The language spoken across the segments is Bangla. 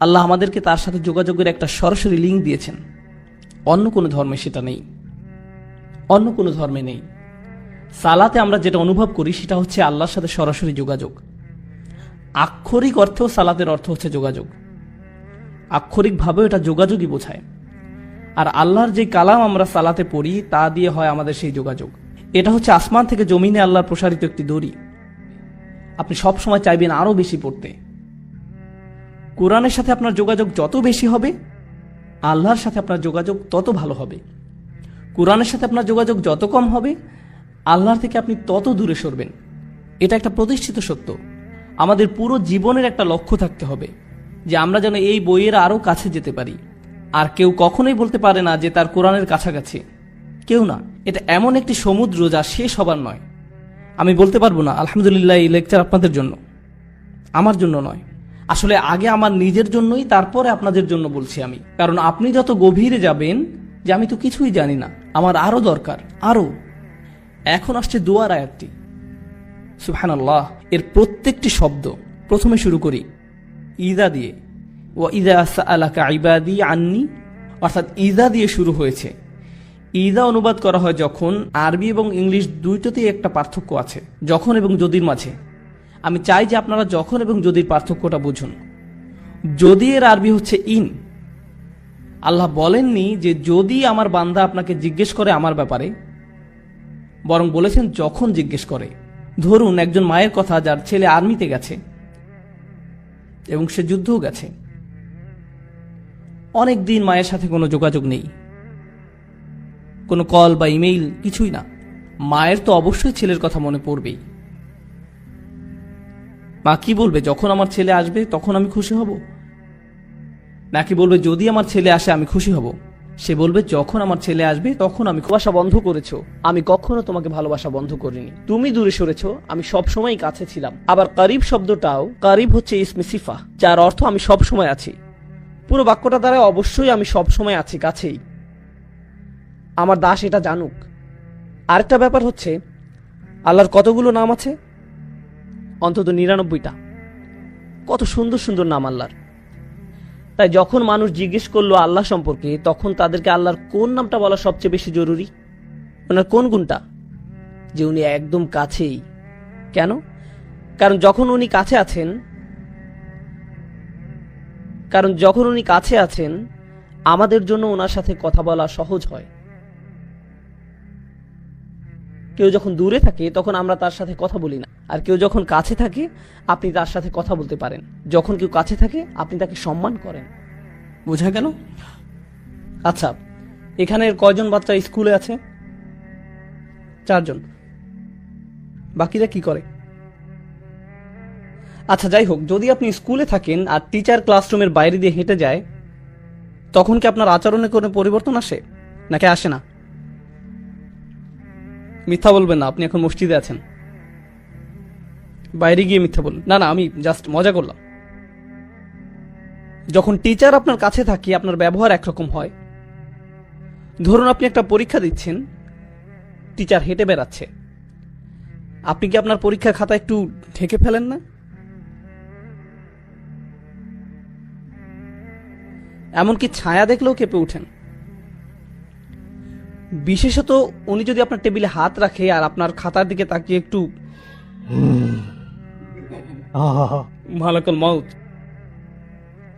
আল্লাহ আমাদেরকে তার সাথে যোগাযোগের একটা সরাসরি লিঙ্ক দিয়েছেন। অন্য কোনো ধর্মে সেটা নেই, অন্য কোনো ধর্মে নেই। সালাতে আমরা যেটা অনুভব করি সেটা হচ্ছে আল্লাহর সাথে সরাসরি যোগাযোগ। আক্ষরিক অর্থেও সালাতের অর্থ হচ্ছে যোগাযোগ, আক্ষরিকভাবেও এটা যোগাযোগই বোঝায়। আর আল্লাহর যে কালাম আমরা সালাতে পড়ি তা দিয়ে হয় আমাদের সেই যোগাযোগ। এটা হচ্ছে আসমান থেকে জমিনে আল্লাহর প্রসারিত একটি দড়ি। আপনি সব সময় চাইবেন আরো বেশি পড়তে। কোরআনের সাথে আপনার যোগাযোগ যত বেশি হবে, আল্লাহর সাথে আপনার যোগাযোগ তত ভালো হবে। কোরআনের সাথে আপনার যোগাযোগ যত কম হবে, আল্লাহর থেকে আপনি তত দূরে সরবেন। এটা একটা প্রতিষ্ঠিত সত্য। আমাদের পুরো জীবনের একটা লক্ষ্য থাকতে হবে যে আমরা যেন এই বইয়ের আরো কাছে যেতে পারি। আর কেউ কখনোই বলতে পারে না যে তার কোরআনের কাছাকাছি, কেউ না। এটা এমন একটি সমুদ্র যা শেষ হবার নয়। আমি বলতে পারবো না আলহামদুলিল্লাহ এই লেকচার আপনাদের জন্য, আমার জন্য নয়। আসলে আগে আমার নিজের জন্যই, তারপরে আপনাদের জন্য বলছি আমি। কারণ আপনি যত গভীরে যাবেন যে আমি তো কিছুই জানি না, আমার আরো দরকার, আরো। এখন আসছে দোয়ার আয়াতটি, সুবহানাল্লাহ। এর প্রত্যেকটি শব্দ, প্রথমে শুরু করি ইদা দিয়ে, ওয়া ইদা সাআলাকা ইবাদি আন্নি, অর্থাৎ ইদা দিয়ে শুরু হয়েছে। ইদা অনুবাদ করা হয় যখন। আরবি এবং ইংলিশ দুইটাতেই একটা পার্থক্য আছে, যখন এবং যদির মাঝে। আমি চাই যে আপনারা যখন এবং যদির পার্থক্যটা বুঝুন। যদি এর আরবি হচ্ছে ইন। আল্লাহ বলেননি যে যদি আমার বান্দা আপনাকে জিজ্ঞেস করে আমার ব্যাপারে, বরং বলেছেন যখন জিজ্ঞেস করে। ধরুন একজন মায়ের কথা যার ছেলে আর্মিতে গেছে এবং সে যুদ্ধও গেছে, অনেক দিন মায়ের সাথে কোনো যোগাযোগ নেই, কোনো কল বা ইমেইল কিছুই না। মায়ের তো অবশ্যই ছেলের কথা মনে পড়বেই। মা কি বলবে, যখন আমার ছেলে আসবে তখন আমি খুশি হব? নাকি বলবে যদি আমার ছেলে আসে আমি খুশি হব? সে বলবে যখন আমার ছেলে আসবে তখন আমি। ভালোবাসা বন্ধ করেছো, আমি কখনো তোমাকে ভালোবাসা বন্ধ করিনি। তুমি দূরে সরেছো, আমি সবসময় কাছে ছিলাম। আবার কারিব শব্দটাও, কারিব হচ্ছে ইসমে সিফা, যার অর্থ আমি সব সময় আছি। পুরো বাক্যটা দ্বারা অবশ্যই আমি সব সময় আছি, কাছেই। আমার দাস এটা জানুক। আরেকটা ব্যাপার হচ্ছে আল্লাহর কতগুলো নাম আছে? অন্তত 99টা। কত সুন্দর সুন্দর নাম আল্লাহর। তাই যখন মানুষ জিজ্ঞেস করলো আল্লাহ সম্পর্কে, তখন তাদেরকে আল্লাহর কোন নামটা বলা সবচেয়ে বেশি জরুরি? ওনার কোন গুণটা? যে উনি একদম কাছেই। কেন? কারণ যখন উনি কাছে আছেন, আমাদের জন্য ওনার সাথে কথা বলা সহজ হয়। কেউ যখন দূরে থাকে তখন আমরা তার সাথে কথা বলি না, আর কেউ যখন কাছে থাকে আপনি তার সাথে কথা বলতে পারেন। যখন কেউ কাছে থাকে আপনি তাকে সম্মান করেন। বোঝা গেল? আচ্ছা, এখানের কয়জন বাচ্চা স্কুলে আছে? 4 জন। বাকিরা কি করে? আচ্ছা যাই হোক, যদি আপনি স্কুলে থাকেন আর টিচার ক্লাসরুমের বাইরে দিয়ে হেঁটে যায়, তখন কি আপনার আচরণে কোনো পরিবর্তন আসে নাকি আসে না? মিথ্যা বলবেন না, আপনি এখন মসজিদে আছেন। বাইরে গিয়ে মিথ্যা বলুন। না না, আমি জাস্ট মজা করলাম। যখন টিচার আপনার কাছে থাকে আপনার ব্যবহার একরকম হয়। ধরুন আপনি একটা পরীক্ষা দিচ্ছেন, টিচার হেঁটে বেড়াচ্ছে, আপনি কি আপনার পরীক্ষার খাতা একটু ঢেকে ফেলেন না? এমনকি ছায়া দেখলেও কেঁপে উঠেন। বিশেষত উনি যদি আপনার টেবিলে হাত রাখে আর আপনার খাতার দিকে তাকিয়ে একটু মালাকুল মাউত।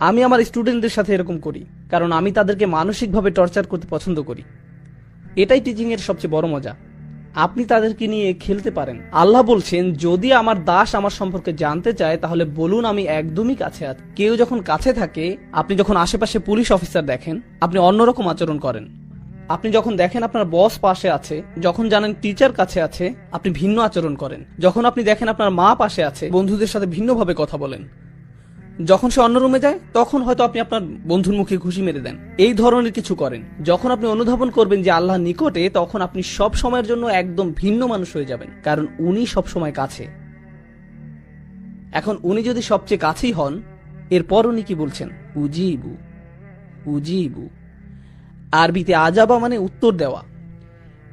আমি আমার স্টুডেন্টদের সাথে এরকম করি, কারণ আমি তাদেরকে মানসিকভাবে টর্চার করতে পছন্দ করি। এটাই টিচিং এর সবচেয়ে বড় মজা। আপনি তাদেরকে নিয়ে খেলতে পারেন। আল্লাহ বলছেন যদি আমার দাস আমার সম্পর্কে জানতে চায় তাহলে বলুন আমি একদমই কাছে আছি। কেউ যখন কাছে থাকে, আপনি যখন আশেপাশে পুলিশ অফিসার দেখেন আপনি অন্যরকম আচরণ করেন। আপনি যখন দেখেন আপনার বস পাশে আছে, যখন জানেন টিচার কাছে আছে, আপনি ভিন্ন আচরণ করেন। যখন আপনি দেখেন আপনার মা পাশে আছে, বন্ধুদের সাথে ভিন্নভাবে কথা বলেন। যখন সে অন্য রুমে যায় তখন হয়তো আপনি আপনার বন্ধুর মুখে ঘুষি মেরে দেন। এই ধরনের কিছু করেন। যখন আপনি অনুধাবন করবেন যে আল্লাহ নিকটে, তখন আপনি সব সময়ের জন্য একদম ভিন্ন মানুষ হয়ে যাবেন, কারণ উনি সব সময় কাছে। এখন উনি যদি সবচেয়ে কাছেই হন, এরপর উনি কি বলছেন? উজিবু। উজিবু আরবিতে আজাবা মানে উত্তর দেওয়া।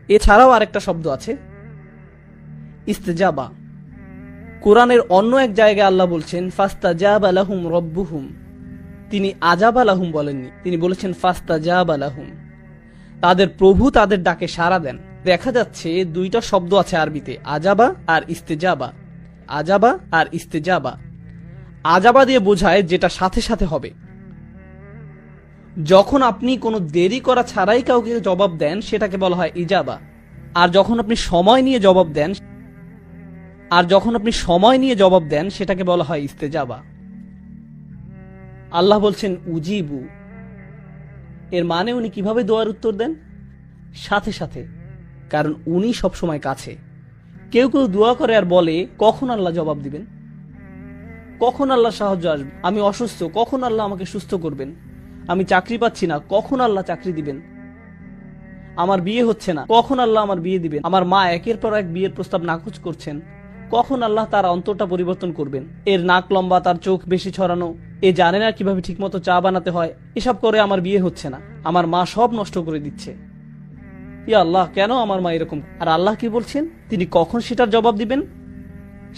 এছাড়াও আরেকটা শব্দ আছে ইস্তেজাবা। কোরআনের অন্য এক জায়গায় আল্লাহ বলছেন ফাস্তাজাবা লাহুম রব্বুহুম, তিনি আজাব আলাহুম বলেননি, তিনি বলেছেন ফাস্তাজাব আলাহুম। তাদের প্রভু তাদের ডাকে সাড়া দেন। দেখা যাচ্ছে দুইটা শব্দ আছে আরবিতে, আজাবা আর ইস্তেজাবা। আজাবা আর ইস্তেজাবা। আজাবা দিয়ে বোঝায় যেটা সাথে সাথে হবে। যখন আপনি কোনো দেরি করা ছাড়াই কাউকে জবাব দেন সেটাকে বলা হয় ইজাবা। আর যখন আপনি সময় নিয়ে জবাব দেন সেটাকে বলা হয় ইস্তেজাবা। আল্লাহ বলছেন উজিবু, এর মানে উনি কিভাবে দোয়ার উত্তর দেন? সাথে সাথে, কারণ উনি সবসময় কাছে। কেউ কেউ দোয়া করে আর বলে কখন আল্লাহ জবাব দিবেন, কখন আল্লাহ সাহায্য আসবে, আমি অসুস্থ, কখন আল্লাহ আমাকে সুস্থ করবেন, আমি চাকরি পাচ্ছি না, কখন আল্লাহ চাকরি দিবেন, আমার বিয়ে হচ্ছে না, কখন আল্লাহ আমার বিয়ে দিবেন, আমার মা একের পর এক বিয়ের প্রস্তাব নাকচ করছেন, কখন আল্লাহ তার অন্তরটা পরিবর্তন করবেন, এর নাক লম্বা, তার চোখ বেশি ছড়ানো, এ জানে না কিভাবে ঠিকমতো চা বানাতে হয়, এসব করে আমার বিয়ে হচ্ছে না, আমার মা সব নষ্ট করে দিচ্ছে, ইয়া আল্লাহ কেন আমার মা এরকম। আর আল্লাহ কি বলছেন? তিনি কখন সেটার জবাব দিবেন?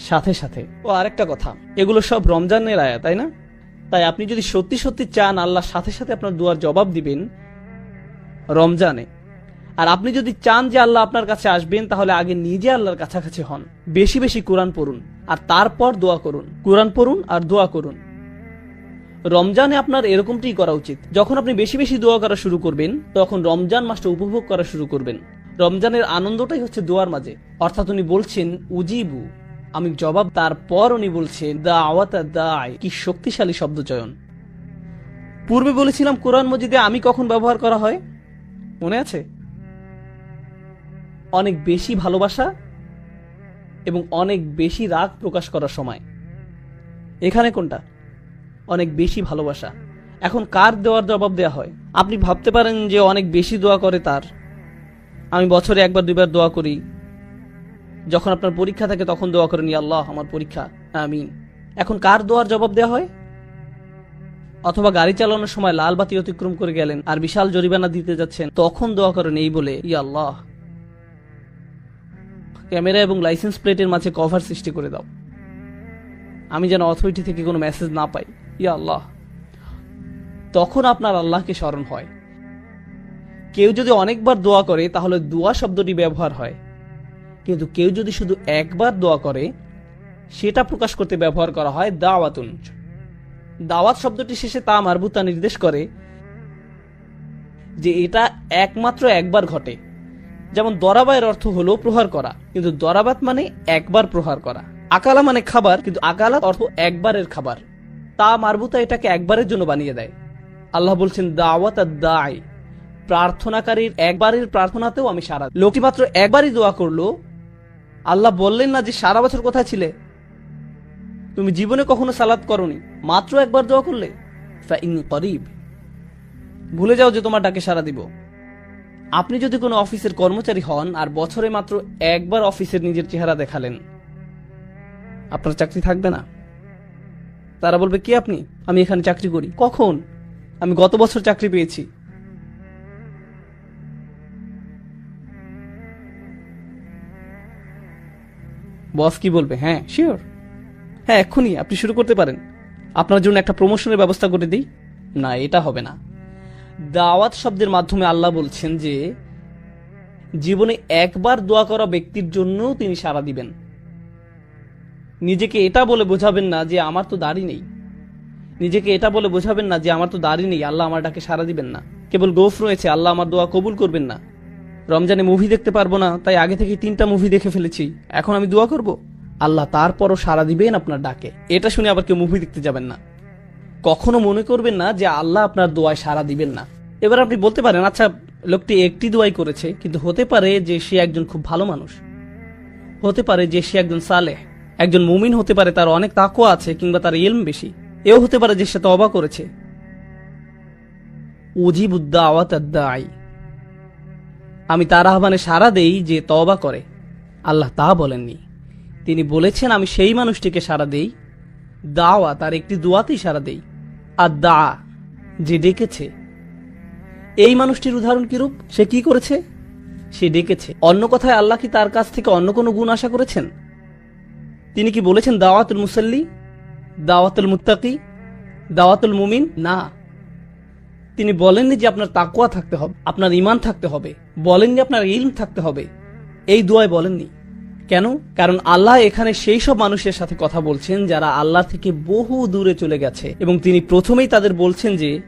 সাথে সাথে। ও আরেকটা কথা, এগুলো সব রমজানের আয়াত, তাই না? তাই আপনি যদি সত্যি সত্যি চান আল্লাহ সাথে সাথে আপনার দোয়ার জবাব দিবেন রমজানে, আর আপনি যদি চান যে আল্লাহ আপনার কাছে আসবেন, তাহলে আগে নিজে আল্লাহর কাছাকাছি হন, বেশি বেশি কোরআন পড়ুন আর তারপর দোয়া করুন। কোরআন পড়ুন আর দোয়া করুন। রমজানে আপনার এরকমটাই করা উচিত। যখন আপনি বেশি বেশি দোয়া করা শুরু করবেন, তখন রমজান মাসটা উপভোগ করা শুরু করবেন। রমজানের আনন্দটাই হচ্ছে দোয়ার মাঝে। অর্থাৎ উনি বলছেন উজিবু, আমি জবাব, তারপর উনি বলছেন দাওয়াতা দাই। কি শক্তিশালী শব্দ চয়ন। পূর্বে বলেছিলাম কোরআন মজিদে আমি কখন ব্যবহার করা হয়, মনে আছে? অনেক বেশি ভালোবাসা এবং অনেক বেশি রাগ প্রকাশ করার সময়। এখানে কোনটা? অনেক বেশি ভালোবাসা। এখন কার দেওয়ার জবাব দেয়া হয়? আপনি ভাবতে পারেন যে অনেক বেশি দোয়া করে তার। আমি বছরে একবার দুইবার দোয়া করি। যখন আপনার পরীক্ষা থাকে তখন দোয়া করেন ইয়া আল্লাহ আমার পরীক্ষা, আমিন। এখন কার দোয়ার জবাব দেয়া হয়? অথবা গাড়ি চালানোর সময় লাল বাতি অতিক্রম করে গেলেন আর বিশাল জরিমানা দিতে যাচ্ছেন, তখন দোয়া করেন এই বলে ইয়া আল্লাহ ক্যামেরা এবং লাইসেন্স প্লেটের মাঝে কভার সৃষ্টি করে দাও, আমি যেন অথরিটি থেকে কোনো মেসেজ না পাই, ইয়া আল্লাহ। তখন আপনার আল্লাহকে স্মরণ হয়। কেউ যদি অনেকবার দোয়া করে তাহলে দোয়া শব্দটি ব্যবহার হয়, কিন্তু কেউ যদি শুধু একবার দোয়া করে সেটা প্রকাশ করতে ব্যবহার করা হয় দাওয়াতুন। দাওয়াত শব্দটি শেষে তা মারবুতা নির্দেশ করে যে এটা একমাত্র একবার ঘটে। যেমন দরাবায়ের অর্থ হলো প্রহার করা, কিন্তু দরাবাত মানে একবার প্রহার করা। আকালা মানে খাবার, কিন্তু আকালা অর্থ একবারের খাবার। তা মারবুতা এটাকে একবারের জন্য বানিয়ে দেয়। আল্লাহ বলছেন দাওয়াত দাই, প্রার্থনাকারীর একবারের প্রার্থনাতেও আমি সাড়া। লোকটি মাত্র একবারই দোয়া করলো, আল্লাহ বললেন না যে সারা বছর কোথায় ছিলে, তুমি জীবনে কখনো সালাত করনি, মাত্র একবার দোয়া করলে ফাইন্নী করিব, ভুলে যাও যে তোমার ডাকে সাড়া দিব। আপনি যদি কোনো অফিসের কর্মচারী হন আর বছরে মাত্র একবার অফিসের নিজের চেহারা দেখালেন, আপনার চাকরি থাকবে না। তারা বলবে কি আপনি? আমি এখানে চাকরি করি। কখন? আমি গত বছর চাকরি পেয়েছি। বস কি বলবে? হ্যাঁ শিওর, হ্যাঁ এক্ষুনি আপনি শুরু করতে পারেন, আপনার জন্য একটা প্রমোশনের ব্যবস্থা করে দিই। না, এটা হবে না। দাওয়াত শব্দের মাধ্যমে আল্লাহ বলছেন যে জীবনে একবার দোয়া করা ব্যক্তির জন্য তিনি সাড়া দিবেন। নিজেকে এটা বলে বোঝাবেন না যে আমার তো দাড়ি নেই, নিজেকে এটা বলে বোঝাবেন না যে আমার তো দাড়ি নেই, আল্লাহ আমার ডাকে সাড়া দিবেন না। কেবল গোফ রয়েছে, আল্লাহ আমার দোয়া কবুল করবেন না। রমজানে মুভি দেখতে পারবো না, তাই আগে থেকে 3টা মুভি দেখে ফেলেছি, এখন আমি দোয়া করব, আল্লাহ তারপরও সাড়া দিবেন আপনার ডাকে। এটা শুনে আবার কেউ মুভি দেখতে যাবেন না। কখনো মনে করবেন না যে আল্লাহ আপনার দোয়ায় সাড়া দিবেন না। এবার আপনি বলতে পারেন আচ্ছা লোকটি একটি দোয়াই করেছে, কিন্তু হতে পারে যে সে একজন খুব ভালো মানুষ, হতে পারে যে সে একজন সালেহ, একজন মুমিন হতে পারে, তার অনেক তাকওয়া আছে, কিংবা তার ইলম বেশি। এও হতে পারে যে সে তওবা করেছে। উজিবুদ দাওয়াত দাই, আমি তার আহ্বানে সাড়া দেই যে তওবা করে। আল্লাহ তা বলেননি, তিনি বলেছেন আমি সেই মানুষটিকে সাড়া দেই, দাওয়া তার একটি দোয়াতেই সাড়া দেই। আর দা যে ডেকেছে, এই মানুষটির উদাহরণ কিরূপ? সে কি করেছে? সে ডেকেছে। অন্য কথায় আল্লাহ কি তার কাছ থেকে অন্য কোনো গুণ আশা করেছেন? তিনি কি বলেছেন দাওয়াতুল মুসাল্লি, দাওয়াতুল মুত্তাকি, দাওয়াতুল মুমিন? না। তিনি বলেননি যে আপনার তাকওয়া থাকতে হবে, আপনার ঈমান থাকতে হবে, বলেননি আপনার ইলম থাকতে হবে, এই দোয়ায় বলেননি। কেন? কারণ আল্লাহ এখানে সেই সব মানুষের সাথে কথা বলছেন যারা আল্লাহ থেকে বহু দূরে চলে গেছে, এবং তিনি প্রথমেই তাদের বলছেন যে